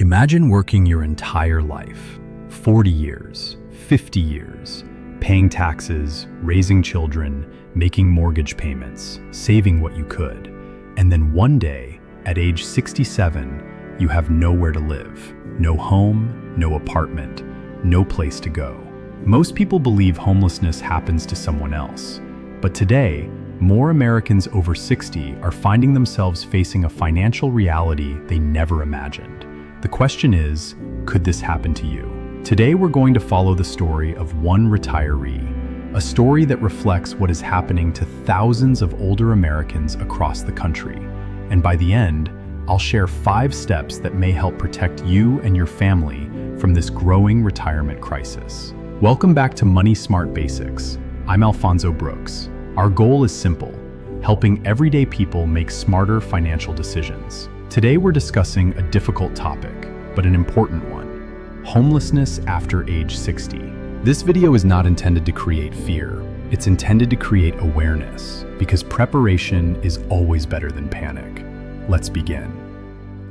Imagine working your entire life, 40 years, 50 years, paying taxes, raising children, making mortgage payments, saving what you could, and then one day, at age 67, you have nowhere to live, no home, no apartment, no place to go. Most people believe homelessness happens to someone else, but today, more Americans over 60 are finding themselves facing a financial reality they never imagined. The question is, could this happen to you? Today we're going to follow the story of one retiree, a story that reflects what is happening to thousands of older Americans across the country. And by the end, I'll share 5 steps that may help protect you and your family from this growing retirement crisis. Welcome back to Money Smart Basics. I'm Alfonso Brooks. Our goal is simple, helping everyday people make smarter financial decisions. Today we're discussing a difficult topic, but an important one: homelessness after age 60. This video is not intended to create fear. It's intended to create awareness, because preparation is always better than panic. Let's begin.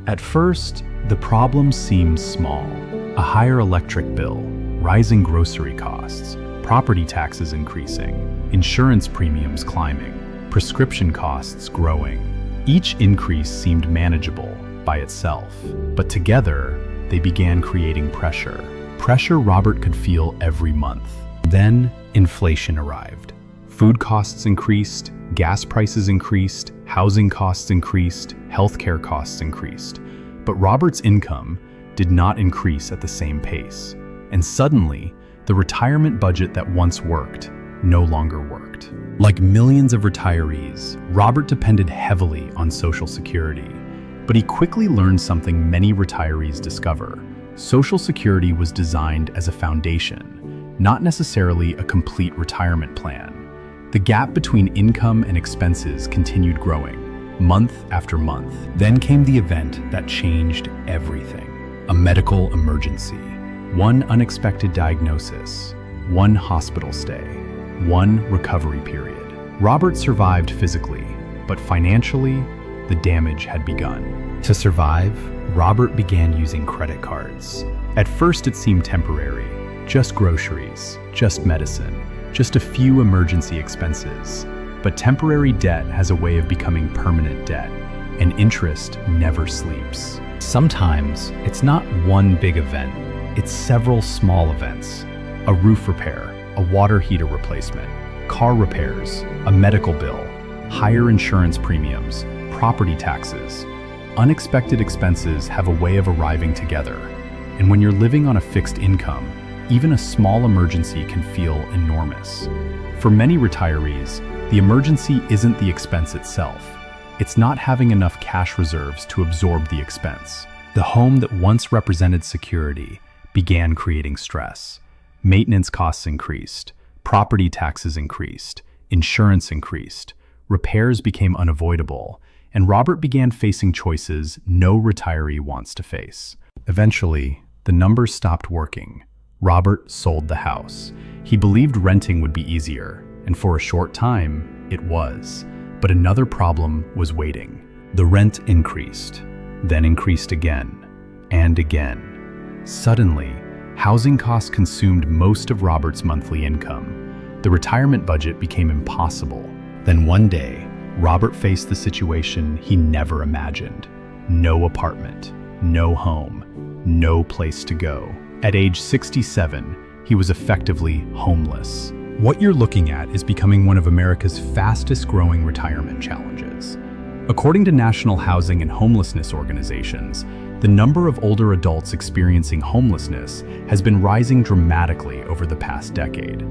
At first, the problem seems small. A higher electric bill, rising grocery costs, property taxes increasing, insurance premiums climbing, prescription costs growing. Each increase seemed manageable by itself, but together, they began creating pressure. Pressure Robert could feel every month. Then, inflation arrived. Food costs increased, gas prices increased, housing costs increased, healthcare costs increased. But Robert's income did not increase at the same pace. And suddenly, the retirement budget that once worked no longer worked. Like millions of retirees, Robert depended heavily on Social Security. But he quickly learned something many retirees discover. Social Security was designed as a foundation, not necessarily a complete retirement plan. The gap between income and expenses continued growing, month after month. Then came the event that changed everything: a medical emergency. One unexpected diagnosis, one hospital stay, one recovery period. Robert survived physically, but financially, the damage had begun. To survive, Robert began using credit cards. At first it seemed temporary, just groceries, just medicine, just a few emergency expenses. But temporary debt has a way of becoming permanent debt, and interest never sleeps. Sometimes it's not one big event, it's several small events: a roof repair, a water heater replacement, car repairs, a medical bill, higher insurance premiums, property taxes. Unexpected expenses have a way of arriving together. And when you're living on a fixed income, even a small emergency can feel enormous. For many retirees, the emergency isn't the expense itself. It's not having enough cash reserves to absorb the expense. The home that once represented security began creating stress. Maintenance costs increased, property taxes increased, insurance increased, repairs became unavoidable, and Robert began facing choices no retiree wants to face. Eventually, the numbers stopped working. Robert sold the house. He believed renting would be easier, and for a short time, it was. But another problem was waiting. The rent increased, then increased again, and again. Suddenly, housing costs consumed most of Robert's monthly income. The retirement budget became impossible. Then one day, Robert faced the situation he never imagined. No apartment, no home, no place to go. At age 67, he was effectively homeless. What you're looking at is becoming one of America's fastest-growing retirement challenges. According to national housing and homelessness organizations, the number of older adults experiencing homelessness has been rising dramatically over the past decade.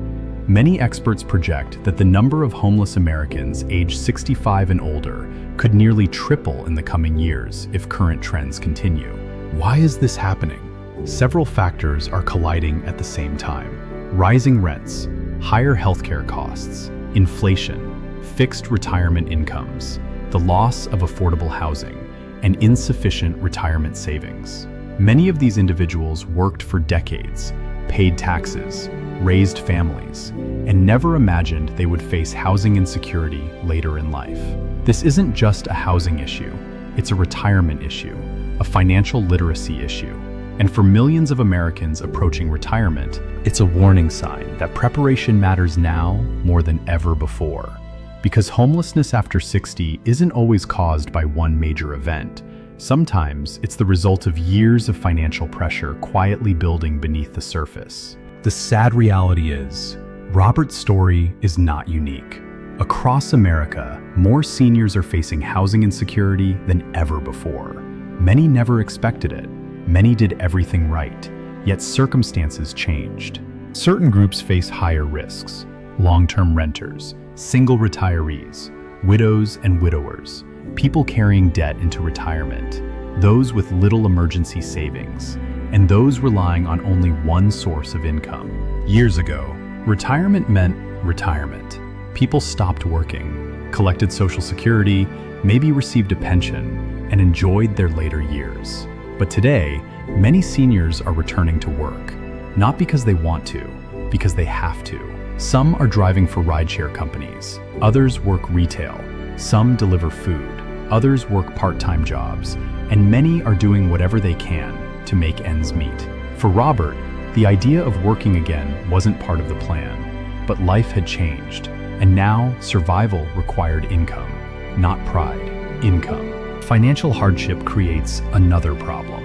Many experts project that the number of homeless Americans aged 65 and older could nearly triple in the coming years if current trends continue. Why is this happening? Several factors are colliding at the same time: rising rents, higher healthcare costs, inflation, fixed retirement incomes, the loss of affordable housing, and insufficient retirement savings. Many of these individuals worked for decades, paid taxes, raised families, and never imagined they would face housing insecurity later in life. This isn't just a housing issue, it's a retirement issue. a financial literacy issue. And for millions of Americans approaching retirement, it's a warning sign that preparation matters now more than ever before. Because homelessness after 60 isn't always caused by one major event. Sometimes it's the result of years of financial pressure quietly building beneath the surface. The sad reality is, Robert's story is not unique. Across America, more seniors are facing housing insecurity than ever before. Many never expected it. Many did everything right, yet circumstances changed. Certain groups face higher risks: long-term renters, single retirees, widows and widowers, people carrying debt into retirement, those with little emergency savings, and those relying on only one source of income. Years ago, retirement meant retirement. People stopped working, collected Social Security, maybe received a pension, and enjoyed their later years. But today, many seniors are returning to work, not because they want to, because they have to. Some are driving for rideshare companies, others work retail, some deliver food, others work part-time jobs, and many are doing whatever they can to make ends meet. For Robert, the idea of working again wasn't part of the plan, but life had changed, and now survival required income, not pride, income. Financial hardship creates another problem,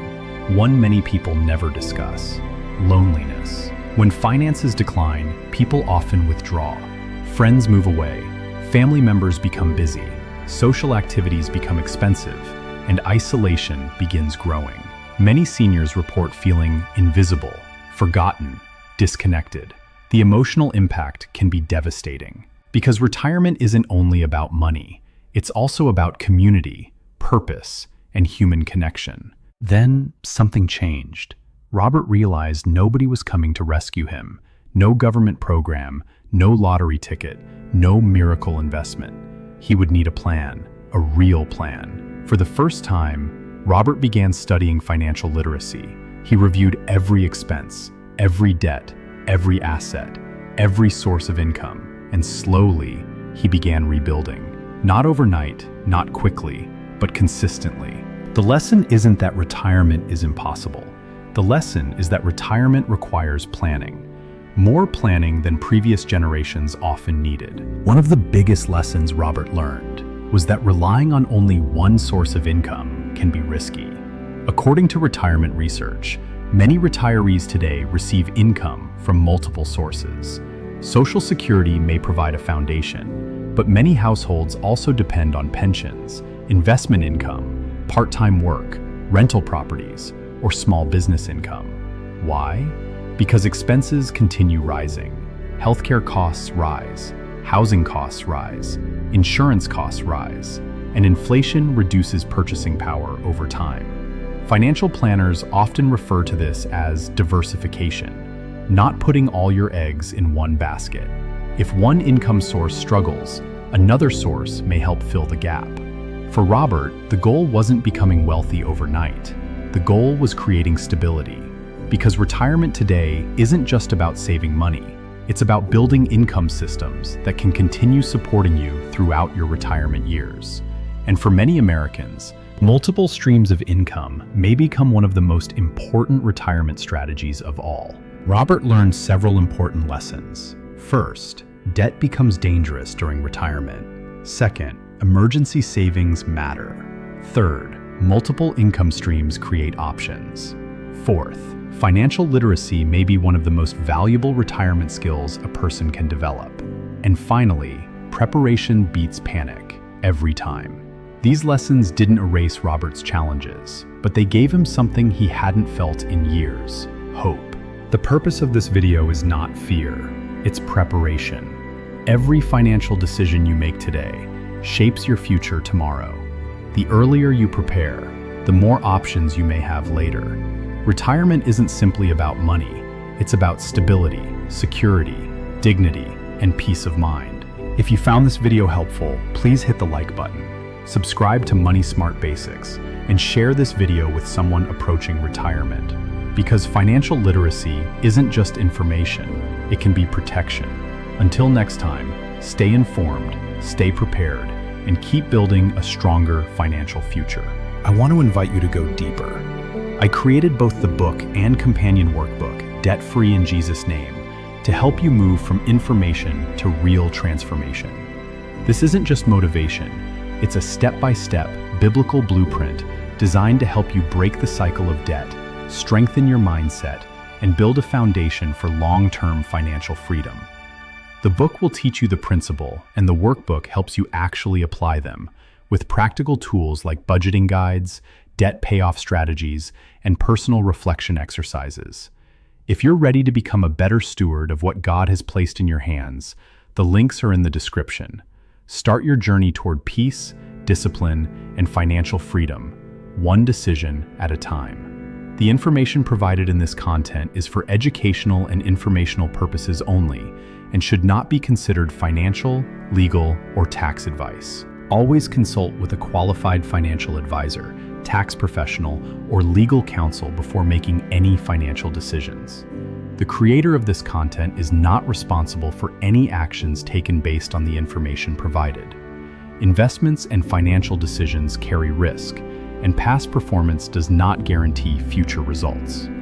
one many people never discuss: loneliness. When finances decline, people often withdraw. Friends move away, family members become busy, social activities become expensive, and isolation begins growing. Many seniors report feeling invisible, forgotten, disconnected. The emotional impact can be devastating, because retirement isn't only about money, it's also about community, purpose, and human connection. Then something changed. Robert realized nobody was coming to rescue him. No government program, no lottery ticket, no miracle investment. He would need a plan, a real plan. For the first time, Robert began studying financial literacy. He reviewed every expense, every debt, every asset, every source of income, and slowly, he began rebuilding. Not overnight, not quickly, but consistently. The lesson isn't that retirement is impossible. The lesson is that retirement requires planning. More planning than previous generations often needed. One of the biggest lessons Robert learned was that relying on only one source of income can be risky. According to retirement research, many retirees today receive income from multiple sources. Social Security may provide a foundation, but many households also depend on pensions, investment income, part-time work, rental properties, or small business income. Why? Because expenses continue rising. Healthcare costs rise, housing costs rise, insurance costs rise, and inflation reduces purchasing power over time. Financial planners often refer to this as diversification, not putting all your eggs in one basket. If one income source struggles, another source may help fill the gap. For Robert, the goal wasn't becoming wealthy overnight. The goal was creating stability. Because retirement today isn't just about saving money, it's about building income systems that can continue supporting you throughout your retirement years. And for many Americans, multiple streams of income may become one of the most important retirement strategies of all. Robert learned several important lessons. First, debt becomes dangerous during retirement. Second, emergency savings matter. Third, multiple income streams create options. Fourth, financial literacy may be one of the most valuable retirement skills a person can develop. And finally, preparation beats panic every time. These lessons didn't erase Robert's challenges, but they gave him something he hadn't felt in years: hope. The purpose of this video is not fear, it's preparation. Every financial decision you make today shapes your future tomorrow. The earlier you prepare, the more options you may have later. Retirement isn't simply about money, it's about stability, security, dignity, and peace of mind. If you found this video helpful, please hit the like button, subscribe to Money Smart Basics, and share this video with someone approaching retirement. Because financial literacy isn't just information, it can be protection. Until next time, stay informed, stay prepared, and keep building a stronger financial future. I want to invite you to go deeper. I created both the book and companion workbook, Debt-Free in Jesus' Name, to help you move from information to real transformation. This isn't just motivation, it's a step-by-step biblical blueprint designed to help you break the cycle of debt, strengthen your mindset, and build a foundation for long-term financial freedom. The book will teach you the principle, and the workbook helps you actually apply them, with practical tools like budgeting guides, debt payoff strategies, and personal reflection exercises. If you're ready to become a better steward of what God has placed in your hands, the links are in the description. Start your journey toward peace, discipline, and financial freedom, one decision at a time. The information provided in this content is for educational and informational purposes only and should not be considered financial, legal, or tax advice. Always consult with a qualified financial advisor, tax professional, or legal counsel before making any financial decisions. The creator of this content is not responsible for any actions taken based on the information provided. Investments and financial decisions carry risk, and past performance does not guarantee future results.